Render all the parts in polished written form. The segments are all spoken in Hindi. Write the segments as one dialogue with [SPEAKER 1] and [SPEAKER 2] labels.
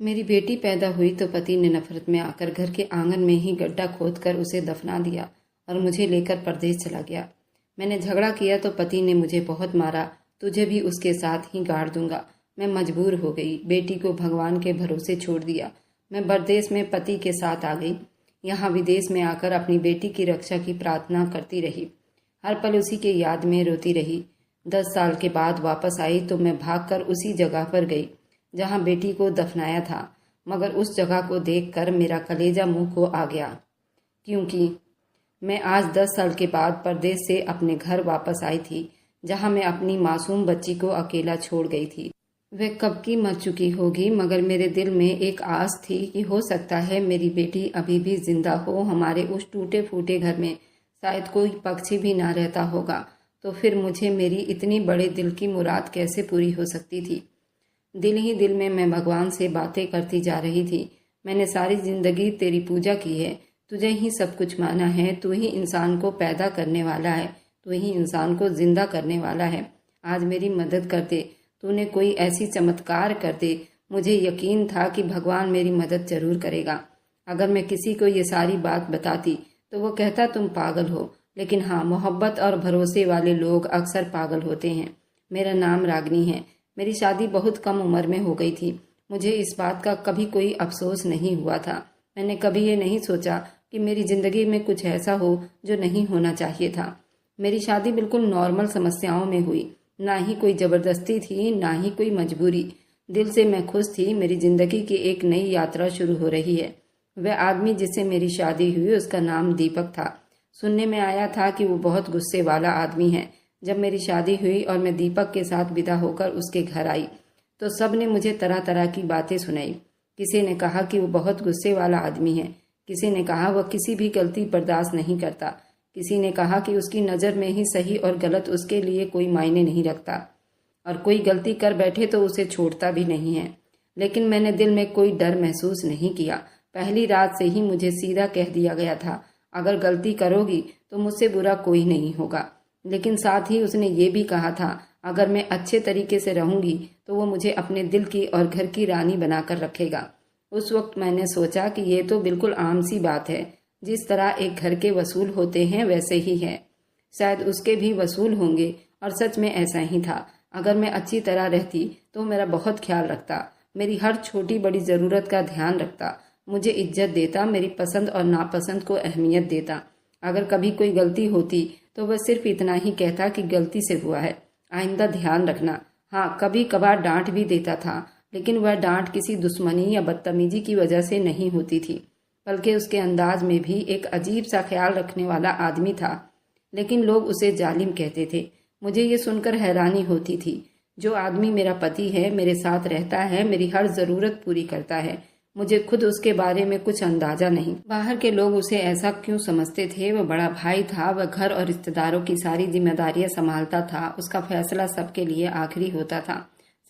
[SPEAKER 1] मेरी बेटी पैदा हुई तो पति ने नफरत में आकर घर के आंगन में ही गड्ढा खोदकर उसे दफना दिया और मुझे लेकर परदेश चला गया। मैंने झगड़ा किया तो पति ने मुझे बहुत मारा, तुझे भी उसके साथ ही गाड़ दूंगा। मैं मजबूर हो गई, बेटी को भगवान के भरोसे छोड़ दिया। मैं परदेश में पति के साथ आ गई। यहाँ विदेश में आकर अपनी बेटी की रक्षा की प्रार्थना करती रही। हर पल उसी के याद में रोती रही। 10 साल के बाद वापस आई तो मैं भागकर उसी जगह पर गई जहाँ बेटी को दफनाया था, मगर उस जगह को देखकर मेरा कलेजा मुंह को आ गया, क्योंकि मैं आज 10 साल के बाद परदेश से अपने घर वापस आई थी, जहाँ मैं अपनी मासूम बच्ची को अकेला छोड़ गई थी। वह कब की मर चुकी होगी, मगर मेरे दिल में एक आस थी कि हो सकता है मेरी बेटी अभी भी जिंदा हो। हमारे उस टूटे फूटे घर में शायद कोई पक्षी भी ना रहता होगा, तो फिर मुझे मेरी इतनी बड़े दिल की मुराद कैसे पूरी हो सकती थी। दिल ही दिल में मैं भगवान से बातें करती जा रही थी। मैंने सारी जिंदगी तेरी पूजा की है, तुझे ही सब कुछ माना है। तू ही इंसान को पैदा करने वाला है, तू ही इंसान को जिंदा करने वाला है। आज मेरी मदद कर दे, तूने कोई ऐसी चमत्कार कर दे। मुझे यकीन था कि भगवान मेरी मदद जरूर करेगा। अगर मैं किसी को ये सारी बात बताती तो वो कहता तुम पागल हो, लेकिन हाँ, मोहब्बत और भरोसे वाले लोग अक्सर पागल होते हैं। मेरा नाम रागनी है। मेरी शादी बहुत कम उम्र में हो गई थी। मुझे इस बात का कभी कोई अफसोस नहीं हुआ था। मैंने कभी ये नहीं सोचा कि मेरी जिंदगी में कुछ ऐसा हो जो नहीं होना चाहिए था। मेरी शादी बिल्कुल नॉर्मल समस्याओं में हुई, ना ही कोई जबरदस्ती थी, ना ही कोई मजबूरी। दिल से मैं खुश थी। मेरी जिंदगी की एक नई यात्रा शुरू हो रही है। वह आदमी जिससे मेरी शादी हुई उसका नाम दीपक था। सुनने में आया था कि वो बहुत गुस्से वाला आदमी है। जब मेरी शादी हुई और मैं दीपक के साथ विदा होकर उसके घर आई तो सब ने मुझे तरह तरह की बातें सुनाई। किसी ने कहा कि वो बहुत गुस्से वाला आदमी है, किसी ने कहा वह किसी भी गलती बर्दाश्त नहीं करता, किसी ने कहा कि उसकी नज़र में ही सही और गलत उसके लिए कोई मायने नहीं रखता और कोई गलती कर बैठे तो उसे छोड़ता भी नहीं है। लेकिन मैंने दिल में कोई डर महसूस नहीं किया। पहली रात से ही मुझे सीधा कह दिया गया था, अगर गलती करोगी तो मुझसे बुरा कोई नहीं होगा। लेकिन साथ ही उसने ये भी कहा था, अगर मैं अच्छे तरीके से रहूंगी तो वो मुझे अपने दिल की और घर की रानी बनाकर रखेगा। उस वक्त मैंने सोचा कि ये तो बिल्कुल आम सी बात है। जिस तरह एक घर के वसूल होते हैं वैसे ही है। शायद उसके भी वसूल होंगे, और सच में ऐसा ही था। अगर मैं अच्छी तरह रहती तो मेरा बहुत ख्याल रखता, मेरी हर छोटी बड़ी ज़रूरत का ध्यान रखता, मुझे इज्जत देता, मेरी पसंद और नापसंद को अहमियत देता। अगर कभी कोई गलती होती तो वह सिर्फ इतना ही कहता कि गलती से हुआ है, आइंदा ध्यान रखना। हाँ, कभी कभार डांट भी देता था, लेकिन वह डांट किसी दुश्मनी या बदतमीजी की वजह से नहीं होती थी, बल्कि उसके अंदाज में भी एक अजीब सा ख्याल रखने वाला आदमी था। लेकिन लोग उसे जालिम कहते थे। मुझे ये सुनकर हैरानी होती थी। जो आदमी मेरा पति है, मेरे साथ रहता है, मेरी हर ज़रूरत पूरी करता है, मुझे खुद उसके बारे में कुछ अंदाजा नहीं। बाहर के लोग उसे ऐसा क्यों समझते थे? वह बड़ा भाई था, वह घर और रिश्तेदारों की सारी जिम्मेदारियां संभालता था, उसका फैसला सबके लिए आखिरी होता था।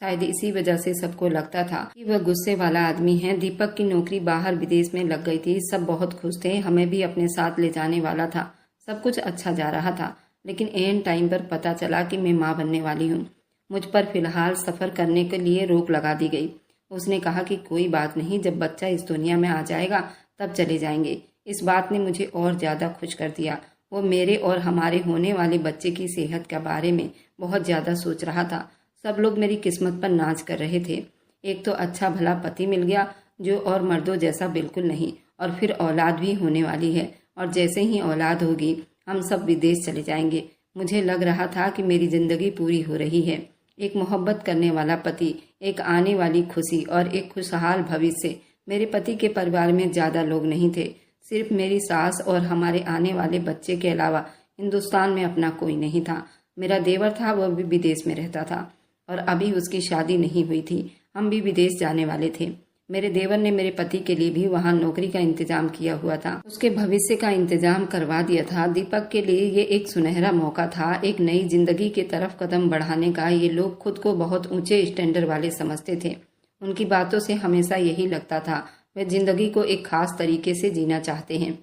[SPEAKER 1] शायद इसी वजह से सबको लगता था कि वह गुस्से वाला आदमी है। दीपक की नौकरी बाहर विदेश में लग गई थी। सब बहुत खुश थे, हमें भी अपने साथ ले जाने वाला था। सब कुछ अच्छा जा रहा था, लेकिन एन टाइम पर पता चला कि मैं माँ बनने वाली हूँ। मुझ पर फिलहाल सफर करने के लिए रोक लगा दी गई। उसने कहा कि कोई बात नहीं, जब बच्चा इस दुनिया में आ जाएगा तब चले जाएंगे। इस बात ने मुझे और ज़्यादा खुश कर दिया। वो मेरे और हमारे होने वाले बच्चे की सेहत के बारे में बहुत ज़्यादा सोच रहा था। सब लोग मेरी किस्मत पर नाज कर रहे थे। एक तो अच्छा भला पति मिल गया जो और मर्दों जैसा बिल्कुल नहीं, और फिर औलाद भी होने वाली है, और जैसे ही औलाद होगी हम सब विदेश चले जाएंगे। मुझे लग रहा था कि मेरी ज़िंदगी पूरी हो रही है। एक मोहब्बत करने वाला पति, एक आने वाली खुशी और एक खुशहाल भविष्य। मेरे पति के परिवार में ज़्यादा लोग नहीं थे, सिर्फ मेरी सास और हमारे आने वाले बच्चे के अलावा हिंदुस्तान में अपना कोई नहीं था। मेरा देवर था, वह भी विदेश में रहता था और अभी उसकी शादी नहीं हुई थी। हम भी विदेश जाने वाले थे। मेरे देवर ने मेरे पति के लिए भी वहाँ नौकरी का इंतजाम किया हुआ था, उसके भविष्य का इंतजाम करवा दिया था। दीपक के लिए ये एक सुनहरा मौका था, एक नई जिंदगी की तरफ कदम बढ़ाने का। ये लोग खुद को बहुत ऊंचे स्टैंडर्ड वाले समझते थे। उनकी बातों से हमेशा यही लगता था वे जिंदगी को एक खास तरीके से जीना चाहते हैं।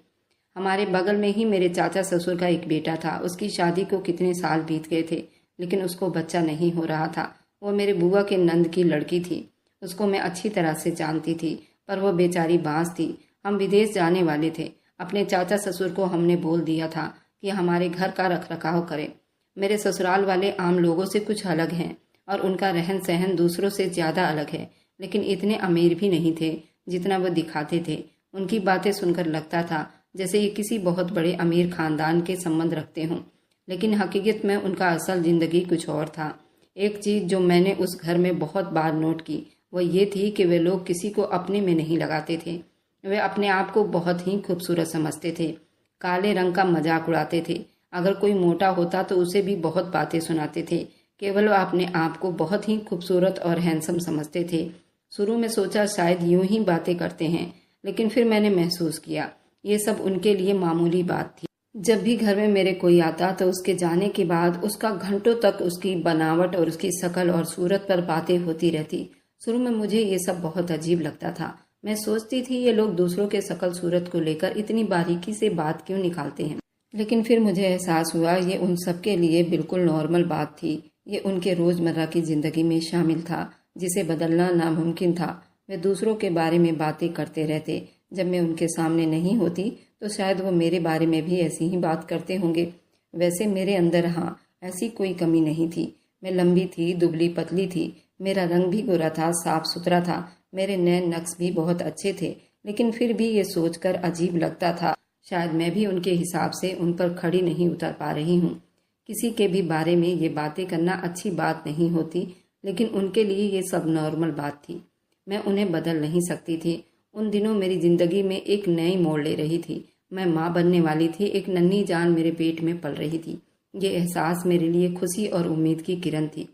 [SPEAKER 1] हमारे बगल में ही मेरे चाचा ससुर का एक बेटा था। उसकी शादी को कितने साल बीत गए थे, लेकिन उसको बच्चा नहीं हो रहा था। वो मेरे बुआ के नंद की लड़की थी। उसको मैं अच्छी तरह से जानती थी, पर वो बेचारी बांस थी। हम विदेश जाने वाले थे। अपने चाचा ससुर को हमने बोल दिया था कि हमारे घर का रखरखाव करें। मेरे ससुराल वाले आम लोगों से कुछ अलग हैं और उनका रहन सहन दूसरों से ज़्यादा अलग है, लेकिन इतने अमीर भी नहीं थे जितना वो दिखाते थे। उनकी बातें सुनकर लगता था जैसे ये किसी बहुत बड़े अमीर खानदान के संबंध रखते हों, लेकिन हकीकत में उनका असल जिंदगी कुछ और था। एक चीज़ जो मैंने उस घर में बहुत बार नोट की वो ये थी कि वे लोग किसी को अपने में नहीं लगाते थे। वे अपने आप को बहुत ही खूबसूरत समझते थे, काले रंग का मजाक उड़ाते थे। अगर कोई मोटा होता तो उसे भी बहुत बातें सुनाते थे। केवल वो अपने आप को बहुत ही खूबसूरत और हैंडसम समझते थे। शुरू में सोचा शायद यूं ही बातें करते हैं, लेकिन फिर मैंने महसूस किया ये सब उनके लिए मामूली बात थी। जब भी घर में मेरे कोई आता तो उसके जाने के बाद उसका घंटों तक उसकी बनावट और उसकी शक्ल और सूरत पर बातें होती रहती। शुरू में मुझे ये सब बहुत अजीब लगता था। मैं सोचती थी ये लोग दूसरों के शक्ल सूरत को लेकर इतनी बारीकी से बात क्यों निकालते हैं, लेकिन फिर मुझे एहसास हुआ ये उन सबके लिए बिल्कुल नॉर्मल बात थी। ये उनके रोजमर्रा की जिंदगी में शामिल था, जिसे बदलना नामुमकिन था। वे दूसरों के बारे में बातें करते रहते। जब मैं उनके सामने नहीं होती तो शायद वो मेरे बारे में भी ऐसी ही बात करते होंगे। वैसे मेरे अंदर हाँ ऐसी कोई कमी नहीं थी। मैं लंबी थी, दुबली पतली थी, मेरा रंग भी गोरा था, साफ सुथरा था, मेरे नैन नक्श भी बहुत अच्छे थे। लेकिन फिर भी ये सोचकर अजीब लगता था शायद मैं भी उनके हिसाब से उन पर खड़ी नहीं उतर पा रही हूँ। किसी के भी बारे में ये बातें करना अच्छी बात नहीं होती, लेकिन उनके लिए ये सब नॉर्मल बात थी। मैं उन्हें बदल नहीं सकती थी। उन दिनों मेरी जिंदगी में एक नई मोड़ ले रही थी। मैं माँ बनने वाली थी। एक नन्ही जान मेरे पेट में पल रही थी। ये एहसास मेरे लिए खुशी और उम्मीद की किरण थी।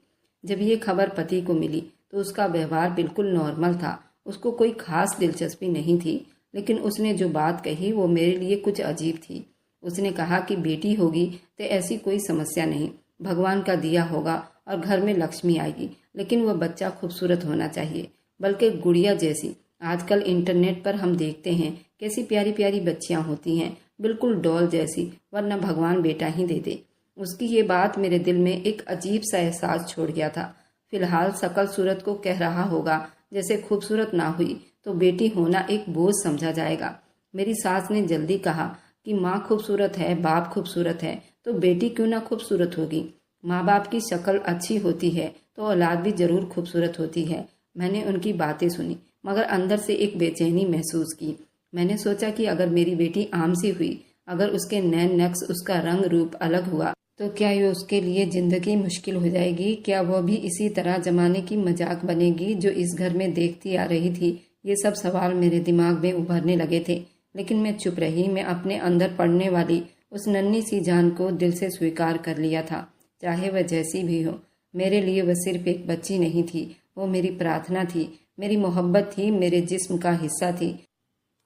[SPEAKER 1] जब ये खबर पति को मिली तो उसका व्यवहार बिल्कुल नॉर्मल था। उसको कोई खास दिलचस्पी नहीं थी, लेकिन उसने जो बात कही वो मेरे लिए कुछ अजीब थी। उसने कहा कि बेटी होगी तो ऐसी कोई समस्या नहीं, भगवान का दिया होगा और घर में लक्ष्मी आएगी, लेकिन वह बच्चा खूबसूरत होना चाहिए, बल्कि गुड़िया जैसी। आजकल इंटरनेट पर हम देखते हैं कैसी प्यारी प्यारी बच्चियां होती हैं, बिल्कुल डॉल जैसी, वरना भगवान बेटा ही दे दे। उसकी ये बात मेरे दिल में एक अजीब सा एहसास छोड़ गया था। फिलहाल शकल सूरत को कह रहा होगा, जैसे खूबसूरत ना हुई तो बेटी होना एक बोझ समझा जाएगा। मेरी सास ने जल्दी कहा कि माँ खूबसूरत है, बाप खूबसूरत है, तो बेटी क्यों ना खूबसूरत होगी। माँ बाप की शक्ल अच्छी होती है तो औलाद भी जरूर खूबसूरत होती है। मैंने उनकी बातें सुनी, मगर अंदर से एक बेचैनी महसूस की। मैंने सोचा कि अगर मेरी बेटी आम सी हुई, अगर उसके नैन नक्श, उसका रंग रूप अलग हुआ, तो क्या ये उसके लिए जिंदगी मुश्किल हो जाएगी? क्या वो भी इसी तरह जमाने की मजाक बनेगी जो इस घर में देखती आ रही थी? ये सब सवाल मेरे दिमाग में उभरने लगे थे, लेकिन मैं चुप रही। मैं अपने अंदर पड़ने वाली उस नन्ही सी जान को दिल से स्वीकार कर लिया था, चाहे वह जैसी भी हो। मेरे लिए वह सिर्फ एक बच्ची नहीं थी, वो मेरी प्रार्थना थी, मेरी मोहब्बत थी, मेरे जिस्म का हिस्सा थी।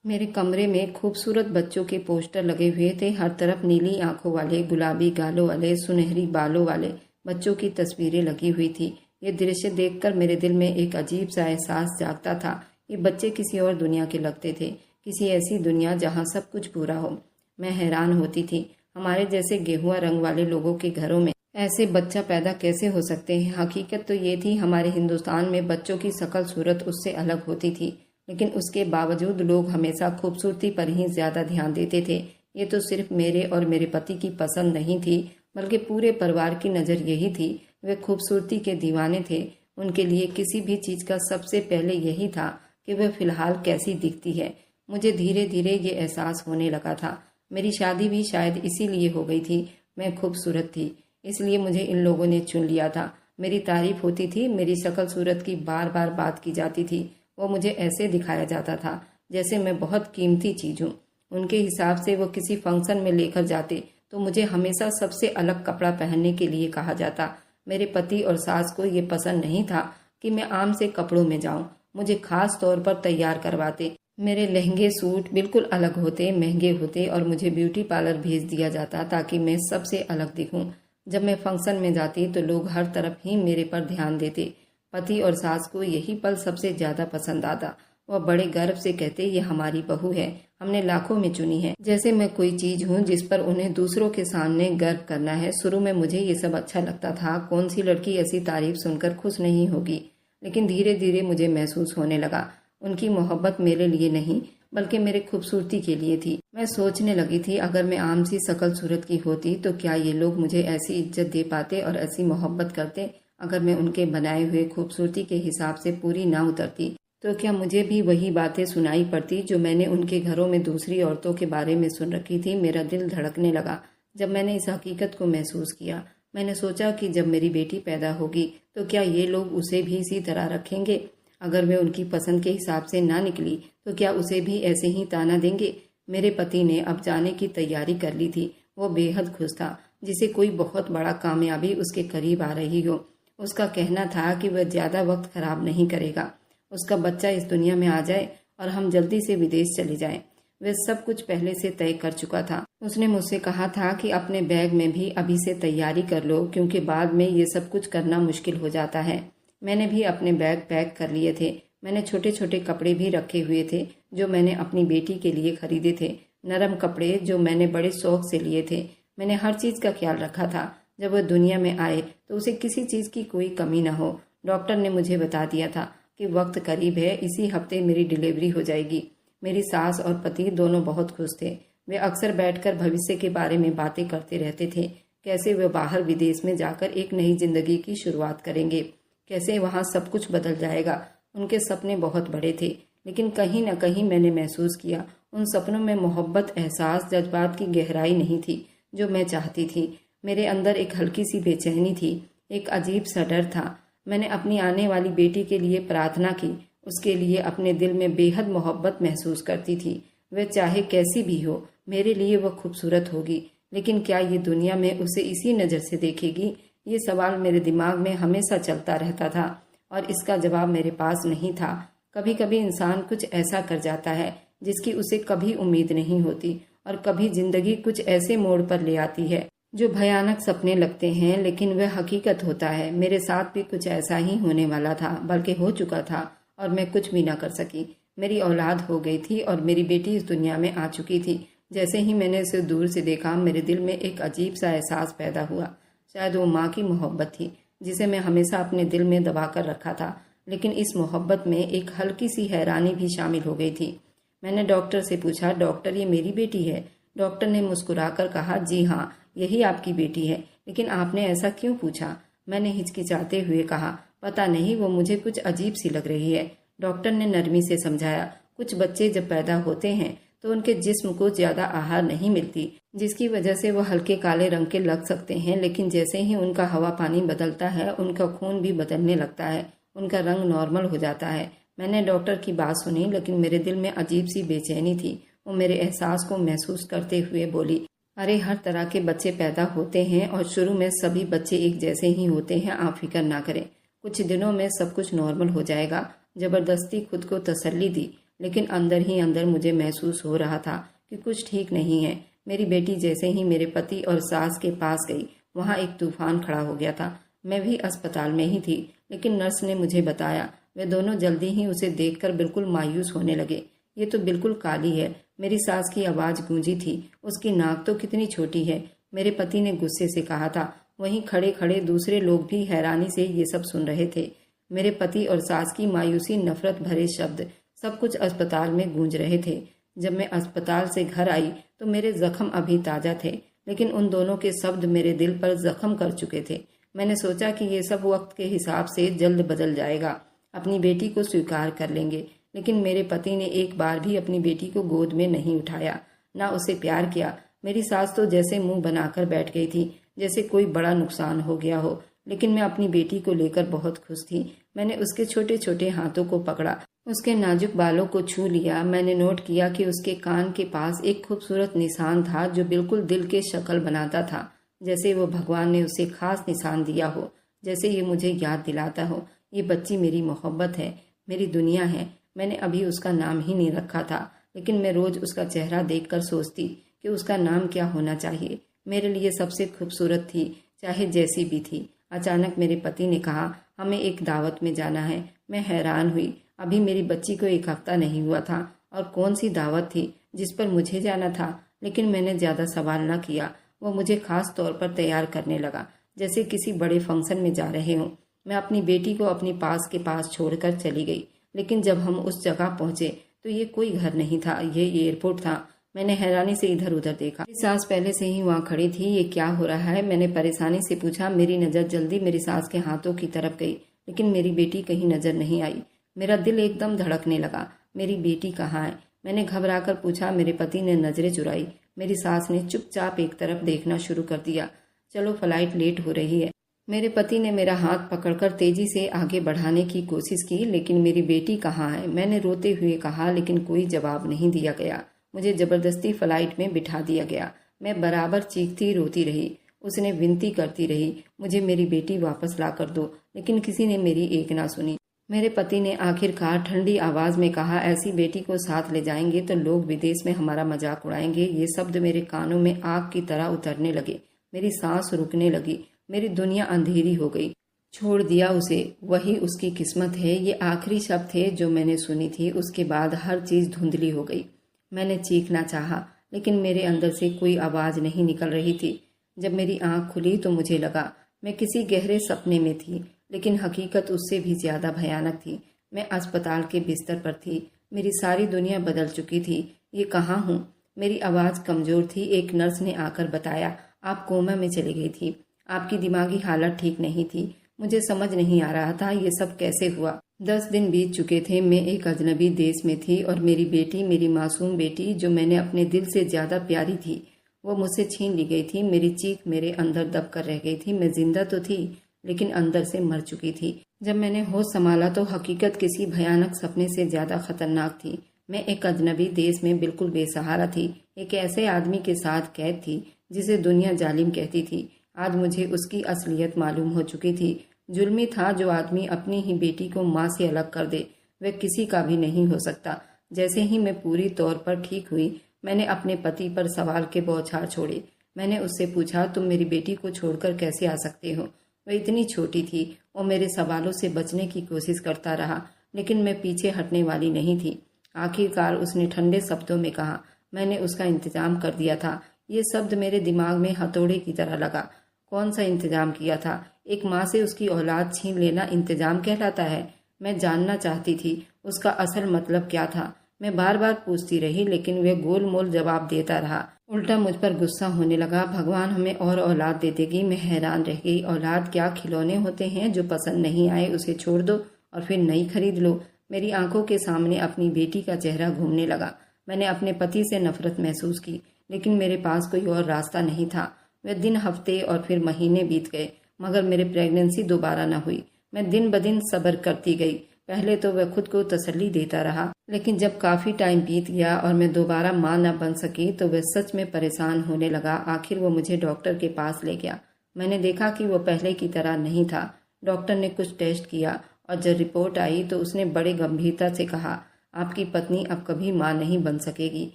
[SPEAKER 1] मेरे कमरे में खूबसूरत बच्चों के पोस्टर लगे हुए थे। हर तरफ नीली आंखों वाले, गुलाबी गालों वाले, सुनहरी बालों वाले बच्चों की तस्वीरें लगी हुई थी। ये दृश्य देखकर मेरे दिल में एक अजीब सा एहसास जागता था। ये बच्चे किसी और दुनिया के लगते थे, किसी ऐसी दुनिया जहाँ सब कुछ पूरा हो। मैं हैरान होती थी, हमारे जैसे गेहुआ रंग वाले लोगों के घरों में ऐसे बच्चा पैदा कैसे हो सकते हैं। हकीकत तो ये थी, हमारे हिंदुस्तान में बच्चों की शक्ल सूरत उससे अलग होती थी, लेकिन उसके बावजूद लोग हमेशा खूबसूरती पर ही ज्यादा ध्यान देते थे। ये तो सिर्फ मेरे और मेरे पति की पसंद नहीं थी, बल्कि पूरे परिवार की नज़र यही थी। वे खूबसूरती के दीवाने थे। उनके लिए किसी भी चीज़ का सबसे पहले यही था कि वह फिलहाल कैसी दिखती है। मुझे धीरे धीरे ये एहसास होने लगा था। मेरी शादी भी शायद इसीलिए हो गई थी। मैं खूबसूरत थी, इसलिए मुझे इन लोगों ने चुन लिया था। मेरी तारीफ होती थी, मेरी शक्ल सूरत की बार बार बात की जाती थी। वो मुझे ऐसे दिखाया जाता था जैसे मैं बहुत कीमती चीज़ हूँ। उनके हिसाब से वो किसी फंक्शन में लेकर जाते तो मुझे हमेशा सबसे अलग कपड़ा पहनने के लिए कहा जाता। मेरे पति और सास को ये पसंद नहीं था कि मैं आम से कपड़ों में जाऊं। मुझे खास तौर पर तैयार करवाते। मेरे लहंगे सूट बिल्कुल अलग होते, महंगे होते, और मुझे ब्यूटी पार्लर भेज दिया जाता ताकि मैं सबसे अलग दिखूं। जब मैं फंक्शन में जाती तो लोग हर तरफ ही मेरे पर ध्यान देते। पति और सास को यही पल सबसे ज्यादा पसंद आता। वह बड़े गर्व से कहते, ये हमारी बहू है, हमने लाखों में चुनी है, जैसे मैं कोई चीज हूँ जिस पर उन्हें दूसरों के सामने गर्व करना है। शुरू में मुझे ये सब अच्छा लगता था। कौन सी लड़की ऐसी तारीफ सुनकर खुश नहीं होगी। लेकिन धीरे धीरे मुझे महसूस होने लगा उनकी मोहब्बत मेरे लिए नहीं बल्कि मेरे खूबसूरती के लिए थी। मैं सोचने लगी थी अगर मैं आम सी शकल सूरत की होती तो क्या ये लोग मुझे ऐसी इज्जत दे पाते और ऐसी मोहब्बत करते। अगर मैं उनके बनाए हुए खूबसूरती के हिसाब से पूरी ना उतरती तो क्या मुझे भी वही बातें सुनाई पड़ती जो मैंने उनके घरों में दूसरी औरतों के बारे में सुन रखी थी। मेरा दिल धड़कने लगा जब मैंने इस हकीकत को महसूस किया। मैंने सोचा कि जब मेरी बेटी पैदा होगी तो क्या ये लोग उसे भी इसी तरह रखेंगे। अगर वे उनकी पसंद के हिसाब से ना निकली तो क्या उसे भी ऐसे ही ताना देंगे। मेरे पति ने अब जाने की तैयारी कर ली थी। वो बेहद खुश था जिसे कोई बहुत बड़ा कामयाबी उसके करीब आ रही हो। उसका कहना था कि वह ज्यादा वक्त खराब नहीं करेगा। उसका बच्चा इस दुनिया में आ जाए और हम जल्दी से विदेश चले जाएं। वह सब कुछ पहले से तय कर चुका था। उसने मुझसे कहा था कि अपने बैग में भी अभी से तैयारी कर लो क्योंकि बाद में ये सब कुछ करना मुश्किल हो जाता है। मैंने भी अपने बैग पैक कर लिए थे। मैंने छोटे छोटे कपड़े भी रखे हुए थे जो मैंने अपनी बेटी के लिए खरीदे थे, नरम कपड़े जो मैंने बड़े शौक से लिए थे। मैंने हर चीज़ का ख्याल रखा था जब वह दुनिया में आए तो उसे किसी चीज़ की कोई कमी न हो। डॉक्टर ने मुझे बता दिया था कि वक्त करीब है, इसी हफ्ते मेरी डिलीवरी हो जाएगी। मेरी सास और पति दोनों बहुत खुश थे। वे अक्सर बैठकर भविष्य के बारे में बातें करते रहते थे। कैसे वे बाहर विदेश में जाकर एक नई जिंदगी की शुरुआत करेंगे, कैसे वहाँ सब कुछ बदल जाएगा। उनके सपने बहुत बड़े थे लेकिन कहीं न कहीं मैंने महसूस किया उन सपनों में मोहब्बत, एहसास, जज्बात की गहराई नहीं थी जो मैं चाहती थी। मेरे अंदर एक हल्की सी बेचैनी थी, एक अजीब सा डर था। मैंने अपनी आने वाली बेटी के लिए प्रार्थना की। उसके लिए अपने दिल में बेहद मोहब्बत महसूस करती थी। वह चाहे कैसी भी हो, मेरे लिए वह खूबसूरत होगी। लेकिन क्या ये दुनिया में उसे इसी नज़र से देखेगी? ये सवाल मेरे दिमाग में हमेशा चलता रहता था और इसका जवाब मेरे पास नहीं था। कभी कभी इंसान कुछ ऐसा कर जाता है जिसकी उसे कभी उम्मीद नहीं होती और कभी जिंदगी कुछ ऐसे मोड़ पर ले आती है जो भयानक सपने लगते हैं लेकिन वह हकीकत होता है। मेरे साथ भी कुछ ऐसा ही होने वाला था, बल्कि हो चुका था और मैं कुछ भी ना कर सकी। मेरी औलाद हो गई थी और मेरी बेटी इस दुनिया में आ चुकी थी। जैसे ही मैंने उसे दूर से देखा मेरे दिल में एक अजीब सा एहसास पैदा हुआ। शायद वो माँ की मोहब्बत थी जिसे मैं हमेशा अपने दिल में दबा कर रखा था, लेकिन इस मोहब्बत में एक हल्की सी हैरानी भी शामिल हो गई थी। मैंने डॉक्टर से पूछा, डॉक्टर ये मेरी बेटी है? डॉक्टर ने मुस्कुराकर कहा, जी हाँ, यही आपकी बेटी है। लेकिन आपने ऐसा क्यों पूछा? मैंने हिचकिचाते हुए कहा, पता नहीं, वो मुझे कुछ अजीब सी लग रही है। डॉक्टर ने नरमी से समझाया, कुछ बच्चे जब पैदा होते हैं तो उनके जिस्म को ज्यादा आहार नहीं मिलती, जिसकी वजह से वो हल्के काले रंग के लग सकते हैं। लेकिन जैसे ही उनका हवा पानी बदलता है उनका खून भी बदलने लगता है, उनका रंग नॉर्मल हो जाता है। मैंने डॉक्टर की बात सुनी लेकिन मेरे दिल में अजीब सी बेचैनी थी। वो मेरे एहसास को महसूस करते हुए बोली, अरे हर तरह के बच्चे पैदा होते हैं और शुरू में सभी बच्चे एक जैसे ही होते हैं, आप फिक्र ना करें, कुछ दिनों में सब कुछ नॉर्मल हो जाएगा। जबरदस्ती खुद को तसल्ली दी, लेकिन अंदर ही अंदर मुझे महसूस हो रहा था कि कुछ ठीक नहीं है। मेरी बेटी जैसे ही मेरे पति और सास के पास गई वहाँ एक तूफान खड़ा हो गया था। मैं भी अस्पताल में ही थी, लेकिन नर्स ने मुझे बताया वे दोनों जल्दी ही उसे देखकर बिल्कुल मायूस होने लगे। ये तो बिल्कुल काली है। मेरी सास की आवाज़ गूंजी थी, उसकी नाक तो कितनी छोटी है। मेरे पति ने गुस्से से कहा था। वहीं खड़े खड़े दूसरे लोग भी हैरानी से ये सब सुन रहे थे। मेरे पति और सास की मायूसी, नफरत भरे शब्द, सब कुछ अस्पताल में गूंज रहे थे। जब मैं अस्पताल से घर आई तो मेरे जख्म अभी ताज़ा थे, लेकिन उन दोनों के शब्द मेरे दिल पर जख्म कर चुके थे। मैंने सोचा कि ये सब वक्त के हिसाब से जल्द बदल जाएगा, अपनी बेटी को स्वीकार कर लेंगे। लेकिन मेरे पति ने एक बार भी अपनी बेटी को गोद में नहीं उठाया, ना उसे प्यार किया। मेरी सास तो जैसे मुंह बनाकर बैठ गई थी, जैसे कोई बड़ा नुकसान हो गया हो। लेकिन मैं अपनी बेटी को लेकर बहुत खुश थी। मैंने उसके छोटे छोटे हाथों को पकड़ा, उसके नाजुक बालों को छू लिया। मैंने नोट किया कि उसके कान के पास एक खूबसूरत निशान था जो बिल्कुल दिल के शक्ल बनाता था, जैसे वो भगवान ने उसे खास निशान दिया हो, जैसे ये मुझे याद दिलाता हो ये बच्ची मेरी मोहब्बत है, मेरी दुनिया है। मैंने अभी उसका नाम ही नहीं रखा था, लेकिन मैं रोज उसका चेहरा देखकर सोचती कि उसका नाम क्या होना चाहिए। मेरे लिए सबसे खूबसूरत थी, चाहे जैसी भी थी। अचानक मेरे पति ने कहा, हमें एक दावत में जाना है। मैं हैरान हुई। अभी मेरी बच्ची को 1 हफ्ता नहीं हुआ था और कौन सी दावत थी जिस पर मुझे जाना था। लेकिन मैंने ज़्यादा सवाल न किया। वो मुझे खास तौर पर तैयार करने लगा, जैसे किसी बड़े फंक्शन में जा रहे हों। मैं अपनी बेटी को अपनी पास के पास छोड़कर चली गई। लेकिन जब हम उस जगह पहुंचे तो ये कोई घर नहीं था, ये एयरपोर्ट था। मैंने हैरानी से इधर उधर देखा। मेरी सास पहले से ही वहाँ खड़ी थी। ये क्या हो रहा है? मैंने परेशानी से पूछा। मेरी नज़र जल्दी मेरी सास के हाथों की तरफ गई, लेकिन मेरी बेटी कहीं नजर नहीं आई। मेरा दिल एकदम धड़कने लगा। मेरी बेटी कहाँ है? मैंने घबराकर पूछा। मेरे पति ने नजरें चुराई। मेरी सास ने चुपचाप एक तरफ देखना शुरू कर दिया। चलो, फ्लाइट लेट हो रही है। मेरे पति ने मेरा हाथ पकड़कर तेजी से आगे बढ़ाने की कोशिश की। लेकिन मेरी बेटी कहाँ है? मैंने रोते हुए कहा, लेकिन कोई जवाब नहीं दिया गया। मुझे जबरदस्ती फ्लाइट में बिठा दिया गया। मैं बराबर चीखती रोती रही। उसने विनती करती रही, मुझे मेरी बेटी वापस ला कर दो, लेकिन किसी ने मेरी एक ना सुनी। मेरे पति ने आखिरकार ठंडी आवाज में कहा, ऐसी बेटी को साथ ले जाएंगे तो लोग विदेश में हमारा मजाक उड़ाएंगे। ये शब्द मेरे कानों में आग की तरह उतरने लगे। मेरी सांस रुकने लगी। मेरी दुनिया अंधेरी हो गई। छोड़ दिया उसे, वही उसकी किस्मत है। ये आखिरी शब्द थे जो मैंने सुनी थी। उसके बाद हर चीज धुंधली हो गई। मैंने चीखना चाहा, लेकिन मेरे अंदर से कोई आवाज नहीं निकल रही थी। जब मेरी आंख खुली तो मुझे लगा मैं किसी गहरे सपने में थी, लेकिन हकीकत उससे भी ज्यादा भयानक थी। मैं अस्पताल के बिस्तर पर थी। मेरी सारी दुनिया बदल चुकी थी। ये कहाँ हूँ? मेरी आवाज कमजोर थी। एक नर्स ने आकर बताया, आप कोमा में चली गई थी। आपकी दिमागी हालत ठीक नहीं थी। मुझे समझ नहीं आ रहा था ये सब कैसे हुआ। 10 दिन बीत चुके थे। मैं एक अजनबी देश में थी और मेरी बेटी, मेरी मासूम बेटी जो मैंने अपने दिल से ज्यादा प्यारी थी, वो मुझसे छीन ली गई थी। मेरी चीख मेरे अंदर दब कर रह गई थी। मैं जिंदा तो थी, लेकिन अंदर से मर चुकी थी। जब मैंने होश संभाला तो हकीकत किसी भयानक सपने से ज्यादा खतरनाक थी। मैं एक अजनबी देश में बिल्कुल बेसहारा थी। एक ऐसे आदमी के साथ कैद थी जिसे दुनिया जालिम कहती थी। आज मुझे उसकी असलियत मालूम हो चुकी थी। जुल्मी था जो आदमी अपनी ही बेटी को माँ से अलग कर दे, वह किसी का भी नहीं हो सकता। जैसे ही मैं पूरी तौर पर ठीक हुई, मैंने अपने पति पर सवाल के बौछार छोड़े। मैंने उससे पूछा, तुम मेरी बेटी को छोड़कर कैसे आ सकते हो? वह इतनी छोटी थी। वो मेरे सवालों से बचने की कोशिश करता रहा, लेकिन मैं पीछे हटने वाली नहीं थी। आखिरकार उसने ठंडे शब्दों में कहा, मैंने उसका इंतजाम कर दिया था। ये शब्द मेरे दिमाग में हथौड़े की तरह लगा। कौन सा इंतजाम किया था? एक माँ से उसकी औलाद छीन लेना इंतजाम कहलाता है? मैं जानना चाहती थी उसका असल मतलब क्या था। मैं बार बार पूछती रही, लेकिन वह गोल मोल जवाब देता रहा। उल्टा मुझ पर गुस्सा होने लगा। भगवान हमें और औलाद दे देगी। मैं हैरान रह गई। औलाद क्या खिलौने होते हैं? जो पसंद नहीं आए उसे छोड़ दो और फिर नई खरीद लो। मेरी आंखों के सामने अपनी बेटी का चेहरा घूमने लगा। मैंने अपने पति से नफरत महसूस की, लेकिन मेरे पास कोई और रास्ता नहीं था। वह दिन, हफ्ते और फिर महीने बीत गए, मगर मेरे प्रेगनेंसी दोबारा न हुई। मैं दिन ब दिन सब्र करती गई। पहले तो वह खुद को तसल्ली देता रहा, लेकिन जब काफी टाइम बीत गया और मैं दोबारा माँ न बन सकी तो वह सच में परेशान होने लगा। आखिर वो मुझे डॉक्टर के पास ले गया। मैंने देखा कि वो पहले की तरह नहीं था। डॉक्टर ने कुछ टेस्ट किया और जब रिपोर्ट आई तो उसने बड़े गंभीरता से कहा, आपकी पत्नी अब कभी माँ नहीं बन सकेगी।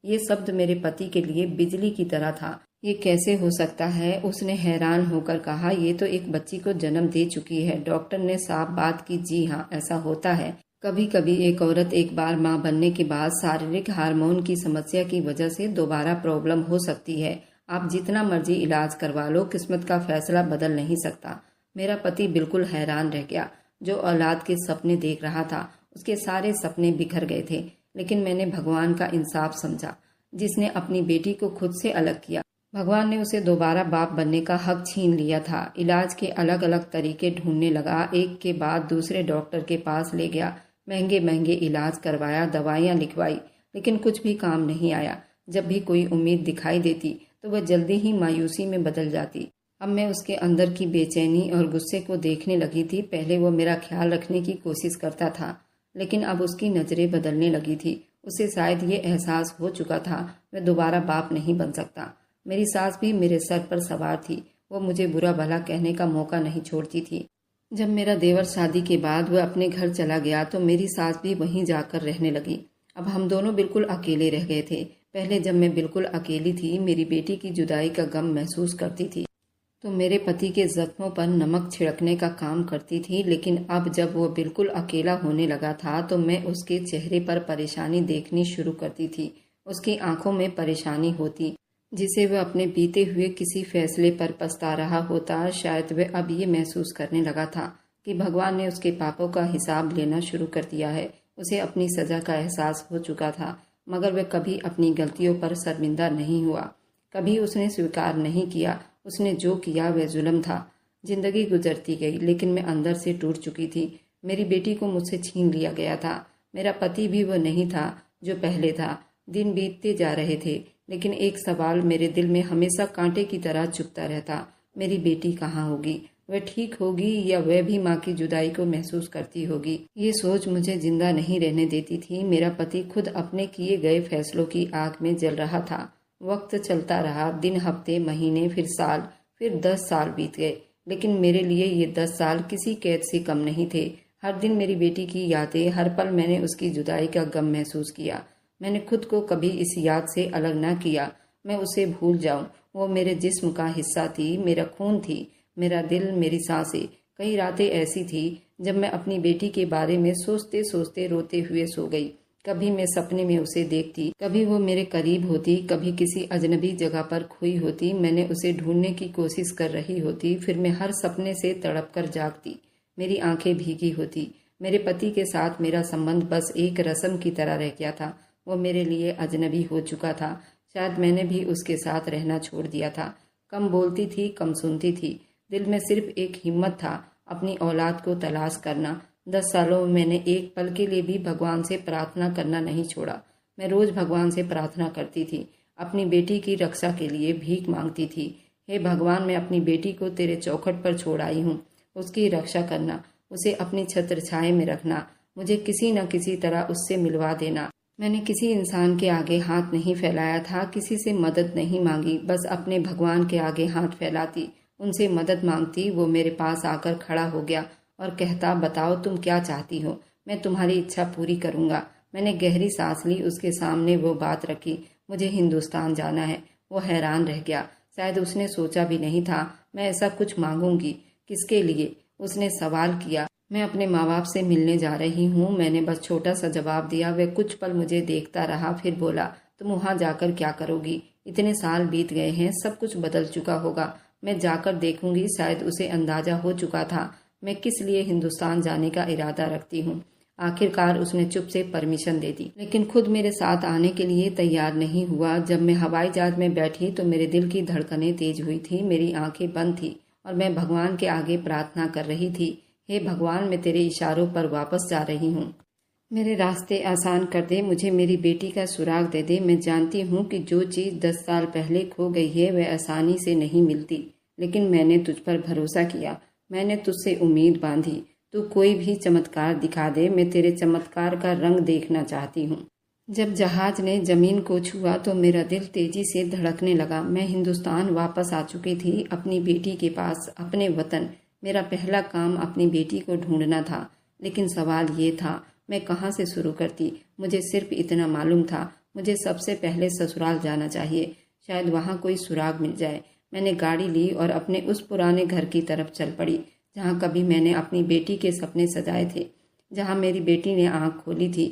[SPEAKER 1] ये शब्द मेरे पति के लिए बिजली की तरह था। ये कैसे हो सकता है? उसने हैरान होकर कहा, ये तो एक बच्ची को जन्म दे चुकी है। डॉक्टर ने साफ बात की। जी हाँ, ऐसा होता है। कभी कभी एक औरत एक बार माँ बनने के बाद शारीरिक हार्मोन की समस्या की वजह से दोबारा प्रॉब्लम हो सकती है। आप जितना मर्जी इलाज करवा लो, किस्मत का फैसला बदल नहीं सकता। मेरा पति बिल्कुल हैरान रह गया। जो औलाद के सपने देख रहा था, उसके सारे सपने बिखर गए थे। लेकिन मैंने भगवान का इंसाफ समझा, जिसने अपनी बेटी को खुद से अलग किया। भगवान ने उसे दोबारा बाप बनने का हक छीन लिया था। इलाज के अलग अलग तरीके ढूंढने लगा। एक के बाद दूसरे डॉक्टर के पास ले गया। महंगे महंगे इलाज करवाया, दवाइयाँ लिखवाई, लेकिन कुछ भी काम नहीं आया। जब भी कोई उम्मीद दिखाई देती तो वह जल्दी ही मायूसी में बदल जाती। अब मैं उसके अंदर की बेचैनी और गुस्से को देखने लगी थी। पहले वो मेरा ख्याल रखने की कोशिश करता था, लेकिन अब उसकी नजरें बदलने लगी थी। उसे शायद ये एहसास हो चुका था, वह दोबारा बाप नहीं बन सकता। मेरी सास भी मेरे सर पर सवार थी। वो मुझे बुरा भला कहने का मौका नहीं छोड़ती थी। जब मेरा देवर शादी के बाद वह अपने घर चला गया तो मेरी सास भी वहीं जाकर रहने लगी। अब हम दोनों बिल्कुल अकेले रह गए थे। पहले जब मैं बिल्कुल अकेली थी, मेरी बेटी की जुदाई का गम महसूस करती थी तो मेरे पति के जख्मों पर नमक छिड़कने का काम करती थी। लेकिन अब जब वो बिल्कुल अकेला होने लगा था तो मैं उसके चेहरे पर परेशानी देखनी शुरू करती थी। उसकी आंखों में परेशानी होती, जिसे वह अपने बीते हुए किसी फैसले पर पछता रहा होता। शायद वह अब ये महसूस करने लगा था, कि भगवान ने उसके पापों का हिसाब लेना शुरू कर दिया है। उसे अपनी सज़ा का एहसास हो चुका था, मगर वह कभी अपनी गलतियों पर शर्मिंदा नहीं हुआ। कभी उसने स्वीकार नहीं किया उसने जो किया वह जुल्म था। जिंदगी गुजरती गई, लेकिन मैं अंदर से टूट चुकी थी। मेरी बेटी को मुझसे छीन लिया गया था। मेरा पति भी वो नहीं था जो पहले था। दिन बीतते जा रहे थे, लेकिन एक सवाल मेरे दिल में हमेशा कांटे की तरह चुभता रहता। मेरी बेटी कहाँ होगी? वह ठीक होगी या वह भी माँ की जुदाई को महसूस करती होगी? ये सोच मुझे जिंदा नहीं रहने देती थी। मेरा पति खुद अपने किए गए फैसलों की आग में जल रहा था। वक्त चलता रहा, दिन, हफ्ते, महीने, फिर साल, फिर 10 साल बीत गए, लेकिन मेरे लिए ये 10 साल किसी कैद से कम नहीं थे। हर दिन मेरी बेटी की यादें, हर पल मैंने उसकी जुदाई का गम महसूस किया। मैंने खुद को कभी इस याद से अलग न किया। मैं उसे भूल जाऊं। वो मेरे जिस्म का हिस्सा थी, मेरा खून थी, मेरा दिल, मेरी सांसें। कई रातें ऐसी थी जब मैं अपनी बेटी के बारे में सोचते सोचते रोते हुए सो गई। कभी मैं सपने में उसे देखती, कभी वो मेरे करीब होती, कभी किसी अजनबी जगह पर खोई होती। मैंने उसे ढूंढने की कोशिश कर रही होती, फिर मैं हर सपने से तड़प कर जागती। मेरी आंखें भीगी होती। मेरे पति के साथ मेरा संबंध बस एक रस्म की तरह रह गया था। वो मेरे लिए अजनबी हो चुका था। शायद मैंने भी उसके साथ रहना छोड़ दिया था। कम बोलती थी, कम सुनती थी। दिल में सिर्फ एक हिम्मत था, अपनी औलाद को तलाश करना। 10 सालों में मैंने एक पल के लिए भी भगवान से प्रार्थना करना नहीं छोड़ा। मैं रोज भगवान से प्रार्थना करती थी। अपनी बेटी की रक्षा के लिए भीख मांगती थी। हे भगवान, मैं अपनी बेटी को तेरे चौखट पर छोड़ आई हूँ। उसकी रक्षा करना, उसे अपनी छत्र छाया में रखना, मुझे किसी न किसी तरह उससे मिलवा देना। मैंने किसी इंसान के आगे हाथ नहीं फैलाया था, किसी से मदद नहीं मांगी, बस अपने भगवान के आगे हाथ फैलाती, उनसे मदद मांगती। वो मेरे पास आकर खड़ा हो गया और कहता, बताओ तुम क्या चाहती हो, मैं तुम्हारी इच्छा पूरी करूंगा। मैंने गहरी सांस ली, उसके सामने वो बात रखी, मुझे हिंदुस्तान जाना है। वो हैरान रह गया। शायद उसने सोचा भी नहीं था मैं ऐसा कुछ मांगूंगी। किसके लिए? उसने सवाल किया। मैं अपने माँ बाप से मिलने जा रही हूँ। मैंने बस छोटा सा जवाब दिया। वह कुछ पल मुझे देखता रहा, फिर बोला, तुम वहाँ जाकर क्या करोगी? इतने साल बीत गए हैं, सब कुछ बदल चुका होगा। मैं जाकर देखूंगी। शायद उसे अंदाजा हो चुका था मैं किस लिए हिंदुस्तान जाने का इरादा रखती हूँ। आखिरकार उसने चुप से परमिशन दे दी, लेकिन खुद मेरे साथ आने के लिए तैयार नहीं हुआ। जब मैं हवाई जहाज में बैठी तो मेरे दिल की धड़कनें तेज हुई थी, मेरी आंखें बंद थी और मैं भगवान के आगे प्रार्थना कर रही थी, हे भगवान, मैं तेरे इशारों पर वापस जा रही हूँ। मेरे रास्ते आसान कर दे, मुझे मेरी बेटी का सुराग दे दे। मैं जानती हूँ कि जो चीज़ 10 साल पहले खो गई है वह आसानी से नहीं मिलती, लेकिन मैंने तुझ पर भरोसा किया, मैंने तुझसे उम्मीद बांधी। तू कोई भी चमत्कार दिखा दे, मैं तेरे चमत्कार का रंग देखना चाहती हूँ। जब जहाज ने जमीन को छुआ तो मेरा दिल तेजी से धड़कने लगा। मैं हिंदुस्तान वापस आ चुकी थी, अपनी बेटी के पास, अपने वतन। मेरा पहला काम अपनी बेटी को ढूंढना था, लेकिन सवाल ये था मैं कहाँ से शुरू करती। मुझे सिर्फ इतना मालूम था, मुझे सबसे पहले ससुराल जाना चाहिए, शायद वहाँ कोई सुराग मिल जाए। मैंने गाड़ी ली और अपने उस पुराने घर की तरफ चल पड़ी जहाँ कभी मैंने अपनी बेटी के सपने सजाए थे, जहाँ मेरी बेटी ने आँख खोली थी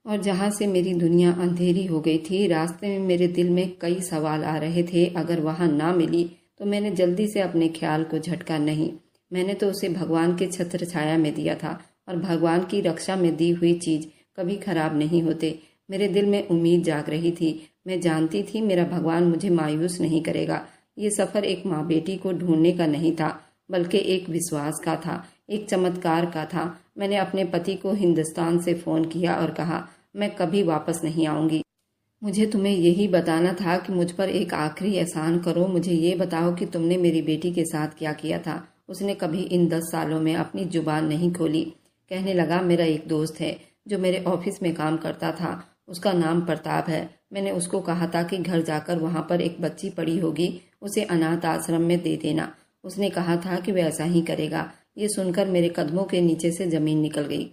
[SPEAKER 1] और जहाँ से मेरी दुनिया अंधेरी हो गई थी। रास्ते में मेरे दिल में कई सवाल आ रहे थे। अगर वहाँ ना मिली तो मैंने जल्दी से अपने ख्याल को झटका नहीं, मैंने तो उसे भगवान के छत्र छाया में दिया था और भगवान की रक्षा में दी हुई चीज कभी खराब नहीं होते। मेरे दिल में उम्मीद जाग रही थी। मैं जानती थी मेरा भगवान मुझे मायूस नहीं करेगा। ये सफर एक माँ बेटी को ढूंढने का नहीं था, बल्कि एक विश्वास का था, एक चमत्कार का था। मैंने अपने पति को हिंदुस्तान से फोन किया और कहा, मैं कभी वापस नहीं आऊंगी। मुझे तुम्हें यही बताना था कि मुझ पर एक आखिरी एहसान करो। मुझे ये बताओ कि तुमने मेरी बेटी के साथ क्या किया था। उसने कभी इन 10 सालों में अपनी जुबान नहीं खोली। कहने लगा, मेरा एक दोस्त है जो मेरे ऑफिस में काम करता था, उसका नाम प्रताप है। मैंने उसको कहा था कि घर जाकर वहाँ पर एक बच्ची पड़ी होगी, उसे अनाथ आश्रम में दे देना। उसने कहा था कि वह ऐसा ही करेगा। ये सुनकर मेरे कदमों के नीचे से जमीन निकल गई।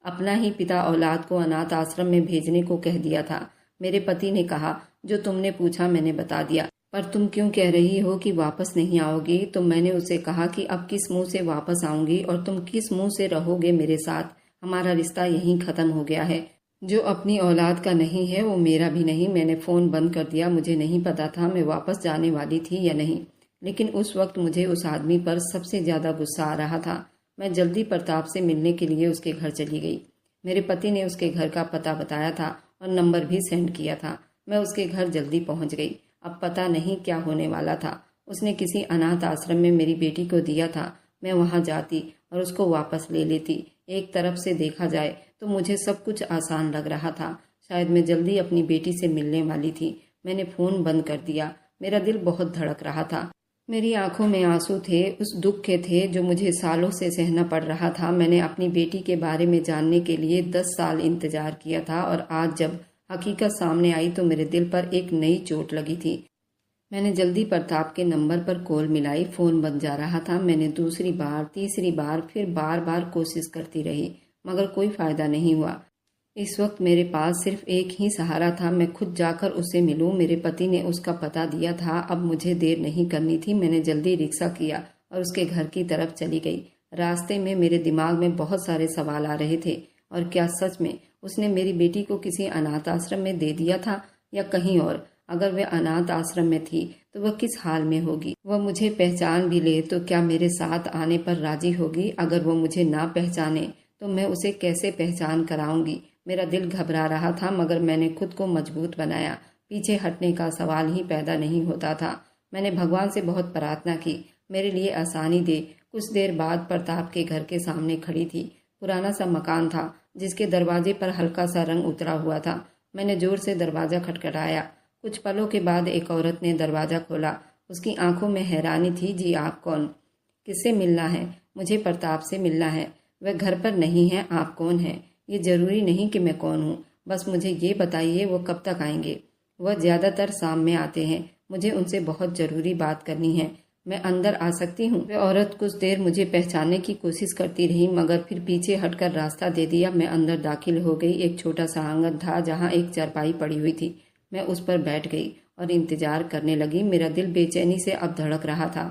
[SPEAKER 1] अपना ही पिता औलाद को अनाथ आश्रम में भेजने को कह दिया था। मेरे पति ने कहा, जो तुमने पूछा मैंने बता दिया, पर तुम क्यों कह रही हो कि वापस नहीं आओगी? तो मैंने उसे कहा कि अब किस मुंह से वापस आऊंगी और तुम किस मुंह से रहोगे मेरे साथ? हमारा रिश्ता यहीं खत्म हो गया है। जो अपनी औलाद का नहीं है वो मेरा भी नहीं। मैंने फोन बंद कर दिया। मुझे नहीं पता था मैं वापस जाने वाली थी या नहीं, लेकिन उस वक्त मुझे उस आदमी पर सबसे ज्यादा गुस्सा आ रहा था। मैं जल्दी प्रताप से मिलने के लिए उसके घर चली गई। मेरे पति ने उसके घर का पता बताया था और नंबर भी सेंड किया था। मैं उसके घर जल्दी पहुंच गई। अब पता नहीं क्या होने वाला था। उसने किसी अनाथ आश्रम में मेरी बेटी को दिया था। मैं वहां जाती और उसको वापस ले लेती। एक तरफ से देखा जाए तो मुझे सब कुछ आसान लग रहा था। शायद मैं जल्दी अपनी बेटी से मिलने वाली थी। मैंने फोन बंद कर दिया। मेरा दिल बहुत धड़क रहा था। मेरी आंखों में आंसू थे, उस दुख के थे जो मुझे सालों से सहना पड़ रहा था। मैंने अपनी बेटी के बारे में जानने के लिए 10 साल इंतजार किया था और आज जब हकीकत सामने आई तो मेरे दिल पर एक नई चोट लगी थी। मैंने जल्दी प्रताप के नंबर पर कॉल मिलाई। फोन बज जा रहा था। मैंने दूसरी बार, तीसरी बार, फिर बार बार कोशिश करती रही, मगर कोई फायदा नहीं हुआ। इस वक्त मेरे पास सिर्फ एक ही सहारा था। मैं खुद जाकर उससे मिलूं। मेरे पति ने उसका पता दिया था। अब मुझे देर नहीं करनी थी। मैंने जल्दी रिक्शा किया और उसके घर की तरफ चली गई। रास्ते में मेरे दिमाग में बहुत सारे सवाल आ रहे थे। और क्या सच में उसने मेरी बेटी को किसी अनाथ आश्रम में दे दिया था या कहीं और? अगर वह अनाथ आश्रम में थी तो वह किस हाल में होगी? वह मुझे पहचान भी ले तो क्या मेरे साथ आने पर राजी होगी? अगर वह मुझे ना पहचाने तो मैं उसे कैसे पहचान कराऊंगी? मेरा दिल घबरा रहा था, मगर मैंने खुद को मजबूत बनाया। पीछे हटने का सवाल ही पैदा नहीं होता था। मैंने भगवान से बहुत प्रार्थना की, मेरे लिए आसानी दे। कुछ देर बाद प्रताप के घर के सामने खड़ी थी। पुराना सा मकान था जिसके दरवाजे पर हल्का सा रंग उतरा हुआ था। मैंने जोर से दरवाजा खटखटाया। कुछ पलों के बाद एक औरत ने दरवाजा खोला। उसकी आंखों में हैरानी थी। जी आप कौन? किससे मिलना है? मुझे प्रताप से मिलना है। वह घर पर नहीं है। आप कौन है? ये जरूरी नहीं कि मैं कौन हूँ, बस मुझे ये बताइए वो कब तक आएंगे? वह ज्यादातर शाम में आते हैं। मुझे उनसे बहुत जरूरी बात करनी है। मैं अंदर आ सकती हूँ? वह औरत कुछ देर मुझे पहचानने की कोशिश करती रही, मगर फिर पीछे हटकर रास्ता दे दिया। मैं अंदर दाखिल हो गई। एक छोटा सा आंगन था जहाँ एक चारपाई पड़ी हुई थी। मैं उस पर बैठ गई और इंतजार करने लगी। मेरा दिल बेचैनी से अब धड़क रहा था।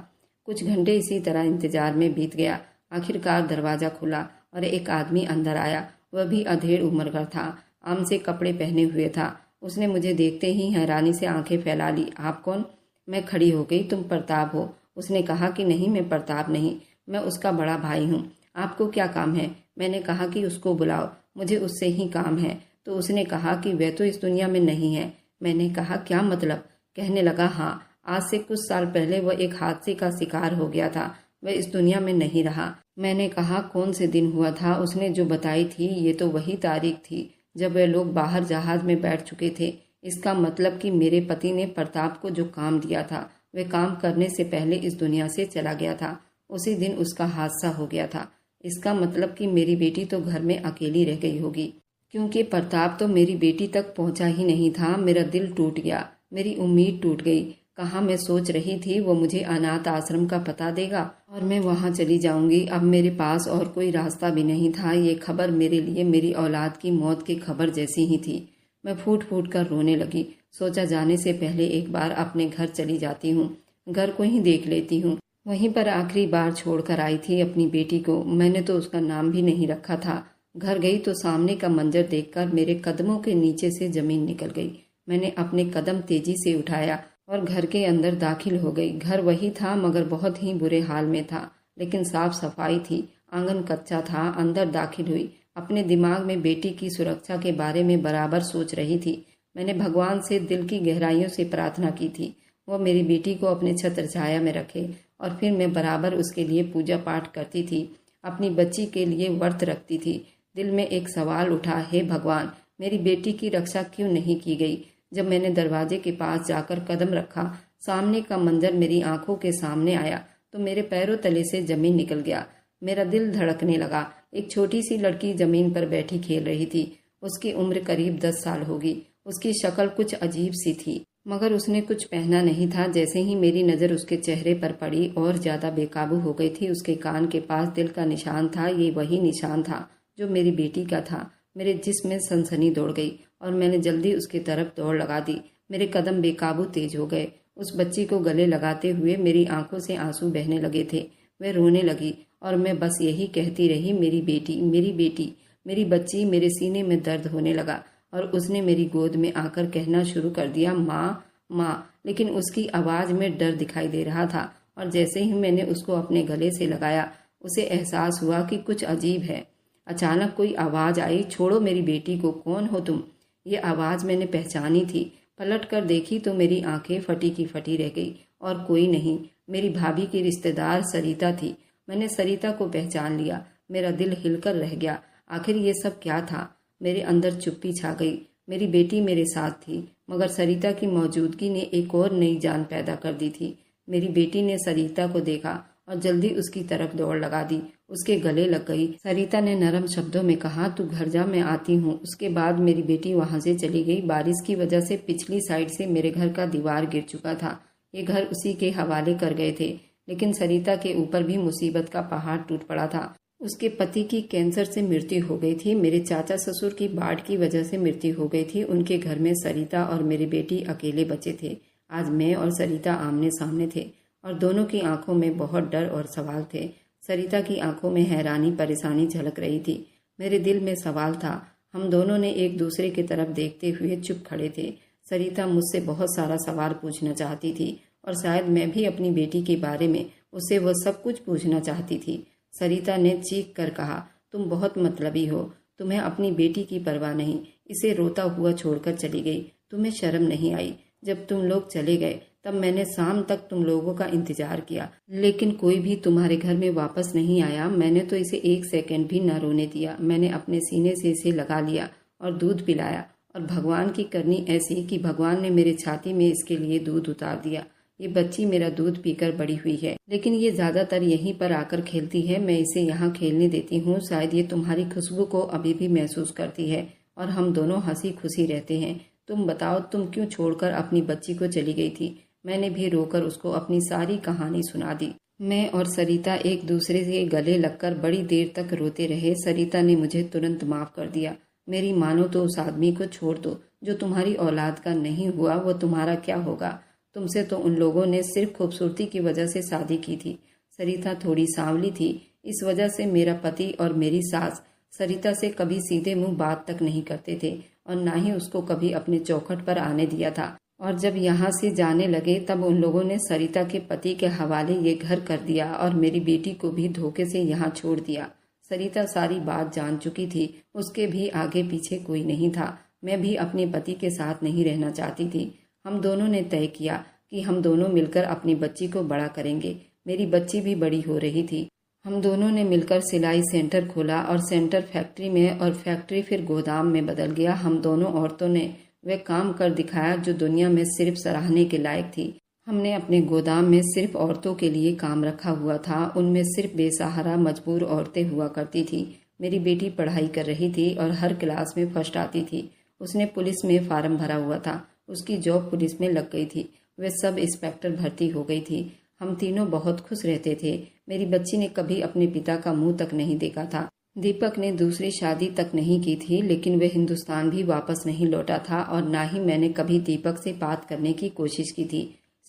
[SPEAKER 1] कुछ घंटे इसी तरह इंतजार में बीत गया। आखिरकार दरवाजा खुला और एक आदमी अंदर आया। वह भी अधेड़ उम्र का था। आम से कपड़े पहने हुए था। उसने मुझे देखते ही हैरानी से आंखें फैला ली। आप कौन? मैं खड़ी हो गई। तुम प्रताप हो? उसने कहा कि नहीं, मैं प्रताप नहीं, मैं उसका बड़ा भाई हूँ। आपको क्या काम है? मैंने कहा कि उसको बुलाओ, मुझे उससे ही काम है। तो उसने कहा कि वह तो इस दुनिया में नहीं है। मैंने कहा क्या मतलब? कहने लगा हाँ, आज से कुछ साल पहले वह एक हादसे का शिकार हो गया था। वह इस दुनिया में नहीं रहा। मैंने कहा कौन से दिन हुआ था? उसने जो बताई थी ये तो वही तारीख थी जब वे लोग बाहर जहाज में बैठ चुके थे। इसका मतलब कि मेरे पति ने प्रताप को जो काम दिया था वह काम करने से पहले इस दुनिया से चला गया था। उसी दिन उसका हादसा हो गया था। इसका मतलब कि मेरी बेटी तो घर में अकेली रह गई होगी, क्योंकि प्रताप तो मेरी बेटी तक पहुंचा ही नहीं था। मेरा दिल टूट गया, मेरी उम्मीद टूट गई। कहाँ मैं सोच रही थी वो मुझे अनाथ आश्रम का पता देगा और मैं वहाँ चली जाऊंगी। अब मेरे पास और कोई रास्ता भी नहीं था। ये खबर मेरे लिए मेरी औलाद की मौत की खबर जैसी ही थी। मैं फूट फूट कर रोने लगी। सोचा जाने से पहले एक बार अपने घर चली जाती हूँ, घर को ही देख लेती हूँ। वहीं पर आखिरी बार छोड़कर आई थी अपनी बेटी को। मैंने तो उसका नाम भी नहीं रखा था। घर गई तो सामने का मंजर देखकर मेरे कदमों के नीचे से जमीन निकल गई। मैंने अपने कदम तेजी से उठाया और घर के अंदर दाखिल हो गई। घर वही था मगर बहुत ही बुरे हाल में था, लेकिन साफ सफाई थी। आंगन कच्चा था। अंदर दाखिल हुई। अपने दिमाग में बेटी की सुरक्षा के बारे में बराबर सोच रही थी। मैंने भगवान से दिल की गहराइयों से प्रार्थना की थी वह मेरी बेटी को अपने छत्र छाया में रखे, और फिर मैं बराबर उसके लिए पूजा पाठ करती थी, अपनी बच्ची के लिए व्रत रखती थी। दिल में एक सवाल उठा, हे भगवान, मेरी बेटी की रक्षा क्यों नहीं की गई? जब मैंने दरवाजे के पास जाकर कदम रखा, सामने का मंजर मेरी आंखों के सामने आया तो मेरे पैरों तले से जमीन निकल गया। मेरा दिल धड़कने लगा। एक छोटी सी लड़की जमीन पर बैठी खेल रही थी। उसकी उम्र करीब 10 साल होगी। उसकी शक्ल कुछ अजीब सी थी, मगर उसने कुछ पहना नहीं था। जैसे ही मेरी नज़र उसके चेहरे पर पड़ी और ज्यादा बेकाबू हो गई थी। उसके कान के पास दिल का निशान था। ये वही निशान था जो मेरी बेटी का था। मेरे जिस्म में सनसनी दौड़ गई और मैंने जल्दी उसकी तरफ दौड़ लगा दी। मेरे कदम बेकाबू तेज हो गए। उस बच्ची को गले लगाते हुए मेरी आंखों से आंसू बहने लगे थे। वह रोने लगी और मैं बस यही कहती रही, मेरी बेटी, मेरी बेटी, मेरी बच्ची। मेरे सीने में दर्द होने लगा और उसने मेरी गोद में आकर कहना शुरू कर दिया, माँ माँ। लेकिन उसकी आवाज में डर दिखाई दे रहा था और जैसे ही मैंने उसको अपने गले से लगाया उसे एहसास हुआ कि कुछ अजीब है। अचानक कोई आवाज़ आई, छोड़ो मेरी बेटी को, कौन हो तुम? ये आवाज़ मैंने पहचानी थी। पलट कर देखी तो मेरी आंखें फटी की फटी रह गई और कोई नहीं, मेरी भाभी की रिश्तेदार सरिता थी। मैंने सरिता को पहचान लिया। मेरा दिल हिलकर रह गया। आखिर ये सब क्या था? मेरे अंदर चुप्पी छा गई। मेरी बेटी मेरे साथ थी, मगर सरिता की मौजूदगी ने एक और नई जान पैदा कर दी थी। मेरी बेटी ने सरिता को देखा और जल्दी उसकी तरफ दौड़ लगा दी, उसके गले लग गई। सरिता ने नरम शब्दों में कहा, तू घर जा, मैं आती हूँ। उसके बाद मेरी बेटी वहां से चली गई। बारिश की वजह से पिछली साइड से मेरे घर का दीवार गिर चुका था। ये घर उसी के हवाले कर गए थे, लेकिन सरिता के ऊपर भी मुसीबत का पहाड़ टूट पड़ा था। उसके पति की कैंसर से मृत्यु हो गई थी। मेरे चाचा ससुर की बाढ़ की वजह से मृत्यु हो गई थी। उनके घर में सरिता और मेरी बेटी अकेले बचे थे। आज मैं और सरिता आमने सामने थे और दोनों की आंखों में बहुत डर और सवाल थे। सरिता की आंखों में हैरानी परेशानी झलक रही थी। मेरे दिल में सवाल था। हम दोनों ने एक दूसरे की तरफ देखते हुए चुप खड़े थे। सरिता मुझसे बहुत सारा सवाल पूछना चाहती थी और शायद मैं भी अपनी बेटी के बारे में उससे वह सब कुछ पूछना चाहती थी। सरिता ने चीख कर कहा, तुम बहुत मतलबी हो, तुम्हें अपनी बेटी की परवाह नहीं। इसे रोता हुआ छोड़कर चली गई। तुम्हें शर्म नहीं आई? जब तुम लोग चले गए तब मैंने शाम तक तुम लोगों का इंतजार किया, लेकिन कोई भी तुम्हारे घर में वापस नहीं आया। मैंने तो इसे एक सेकंड भी न रोने दिया। मैंने अपने सीने से इसे लगा लिया और दूध पिलाया, और भगवान की करनी ऐसी कि भगवान ने मेरे छाती में इसके लिए दूध उतार दिया। ये बच्ची मेरा दूध पीकर बड़ी हुई है, लेकिन ये ज्यादातर यहीं पर आकर खेलती है। मैं इसे यहाँ खेलने देती हूँ। शायद ये तुम्हारी खुशबू को अभी भी महसूस करती है और हम दोनों हंसी खुशी रहते हैं। तुम बताओ, तुम क्यों छोड़कर अपनी बच्ची को चली गई थी? मैंने भी रोकर उसको अपनी सारी कहानी सुना दी। मैं और सरिता एक दूसरे से गले लगकर बड़ी देर तक रोते रहे। सरिता ने मुझे तुरंत माफ कर दिया। मेरी मानो तो उस आदमी को छोड़ दो जो तुम्हारी औलाद का नहीं हुआ। वो तुम्हारा क्या होगा? तुमसे तो उन लोगों ने सिर्फ खूबसूरती की वजह से शादी की थी। सरिता थोड़ी सांवली थी, इस वजह से मेरा पति और मेरी सास सरिता से कभी सीधे मुंह बात तक नहीं करते थे और ना ही उसको कभी अपने चौखट पर आने दिया था। और जब यहाँ से जाने लगे तब उन लोगों ने सरिता के पति के हवाले ये घर कर दिया और मेरी बेटी को भी धोखे से यहाँ छोड़ दिया। सरिता सारी बात जान चुकी थी। उसके भी आगे पीछे कोई नहीं था। मैं भी अपने पति के साथ नहीं रहना चाहती थी। हम दोनों ने तय किया कि हम दोनों मिलकर अपनी बच्ची को बड़ा करेंगे। मेरी बच्ची भी बड़ी हो रही थी। हम दोनों ने मिलकर सिलाई सेंटर खोला और सेंटर फैक्ट्री में, और फैक्ट्री फिर गोदाम में बदल गया। हम दोनों औरतों ने वह काम कर दिखाया जो दुनिया में सिर्फ सराहने के लायक थी। हमने अपने गोदाम में सिर्फ औरतों के लिए काम रखा हुआ था। उनमें सिर्फ बेसहारा मजबूर औरतें हुआ करती थी। मेरी बेटी पढ़ाई कर रही थी और हर क्लास में फर्स्ट आती थी। उसने पुलिस में फार्म भरा हुआ था। उसकी जॉब पुलिस में लग गई थी। वह सब इंस्पेक्टर भर्ती हो गई थी। हम तीनों बहुत खुश रहते थे। मेरी बच्ची ने कभी अपने पिता का मुंह तक नहीं देखा था। दीपक ने दूसरी शादी तक नहीं की थी, लेकिन वह हिंदुस्तान भी वापस नहीं लौटा था और ना ही मैंने कभी दीपक से बात करने की कोशिश की थी।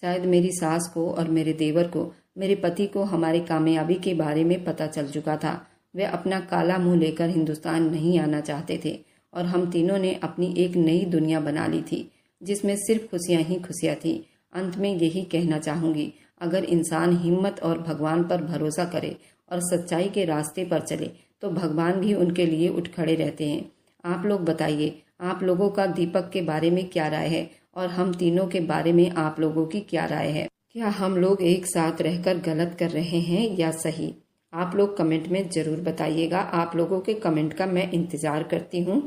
[SPEAKER 1] शायद मेरी सास को और मेरे देवर को, मेरे पति को हमारी कामयाबी के बारे में पता चल चुका था। वे अपना काला मुंह लेकर हिंदुस्तान नहीं आना चाहते थे और हम तीनों ने अपनी एक नई दुनिया बना ली थी जिसमें सिर्फ खुशियां ही खुशियां थी। अंत में यही कहना चाहूंगी, अगर इंसान हिम्मत और भगवान पर भरोसा करे और सच्चाई के रास्ते पर चले तो भगवान भी उनके लिए उठ खड़े रहते हैं। आप लोग बताइए, आप लोगों का दीपक के बारे में क्या राय है और हम तीनों के बारे में आप लोगों की क्या राय है? क्या हम लोग एक साथ रहकर गलत कर रहे हैं या सही? आप लोग कमेंट में जरूर बताइएगा। आप लोगों के कमेंट का मैं इंतजार करती हूँ।